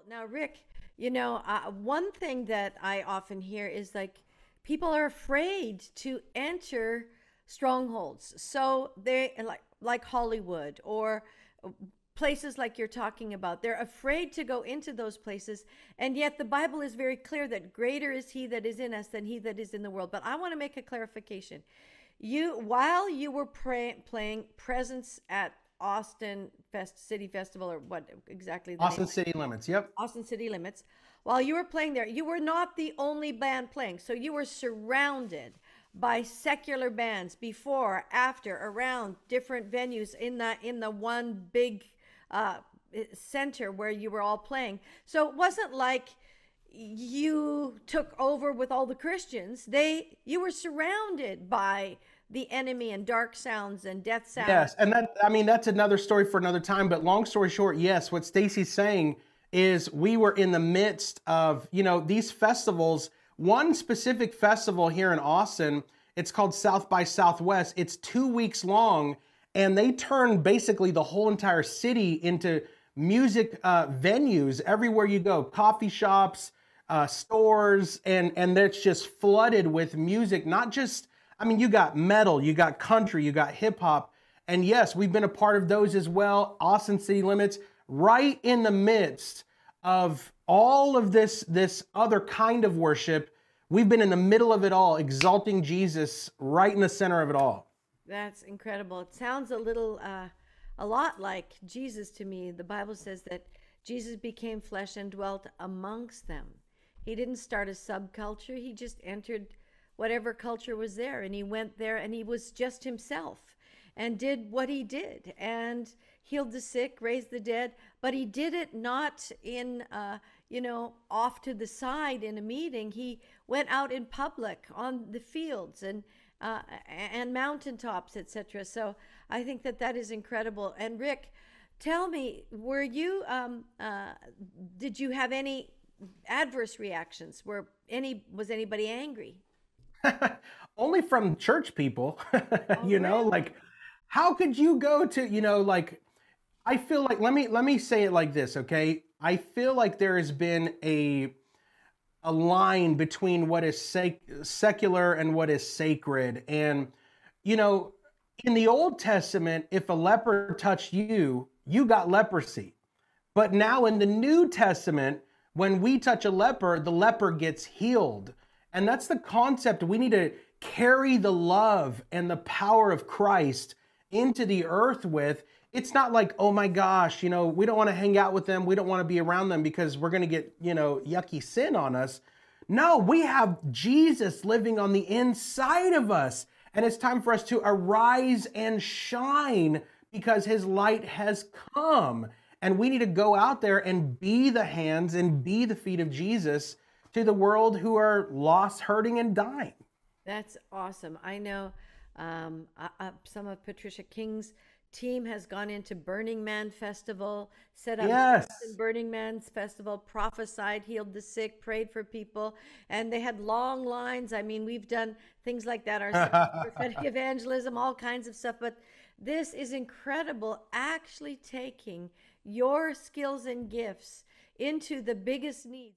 Now, Rick, one thing that I often hear is like people are afraid to enter strongholds. So they like Hollywood or places like you're talking about. They're afraid to go into those places, and yet the Bible is very clear that greater is he that is in us than he that is in the world. But I want to make a clarification. While you were playing presence at City Festival, or what exactly the name? Austin City Limits. Yep. Austin City Limits. While you were playing there, you were not the only band playing. So you were surrounded by secular bands before, after, around different venues in the one big uh, center where you were all playing. So it wasn't like you took over with all the Christians. You were surrounded by the enemy and dark sounds and death sounds. Yes, and that's another story for another time. But long story short, yes, what Stacy's saying is we were in the midst of, these festivals. One specific festival here in Austin, it's called South by Southwest. It's 2 weeks long, and they turn basically the whole entire city into music venues everywhere you go, coffee shops, stores, and it's just flooded with music. Not just, you got metal, you got country, you got hip hop. And yes, we've been a part of those as well. Austin City Limits, right in the midst of all of this other kind of worship. We've been in the middle of it all, exalting Jesus right in the center of it all. That's incredible. It sounds a lot like Jesus to me. The Bible says that Jesus became flesh and dwelt amongst them. He didn't start a subculture. He just entered whatever culture was there, and he went there and he was just himself and did what he did and healed the sick, raised the dead. But he did it not in off to the side in a meeting. He went out in public on the fields and mountaintops, etc. So I think that is incredible. And Rick, tell me, did you have any adverse reactions? Was anybody angry? Only from church people. Oh, really? Like, how could you go to, I feel like, let me say it like this, okay? I feel like there has been a line between what is secular and what is sacred. And, in the Old Testament, if a leper touched you, you got leprosy. But now in the New Testament, when we touch a leper, the leper gets healed. And that's the concept. We need to carry the love and the power of Christ into the earth with. It's not like, oh my gosh, we don't want to hang out with them. We don't want to be around them because we're going to get, yucky sin on us. No, we have Jesus living on the inside of us. And it's time for us to arise and shine because his light has come. And we need to go out there and be the hands and be the feet of Jesus to the world who are lost, hurting, and dying. That's awesome. I know some of Patricia King's team has gone into Burning Man Festival, set up Yes. Burning Man's Festival, prophesied, healed the sick, prayed for people, and they had long lines. I mean, we've done things like that ourselves, prophetic evangelism, all kinds of stuff. But this is incredible, actually taking your skills and gifts into the biggest needs.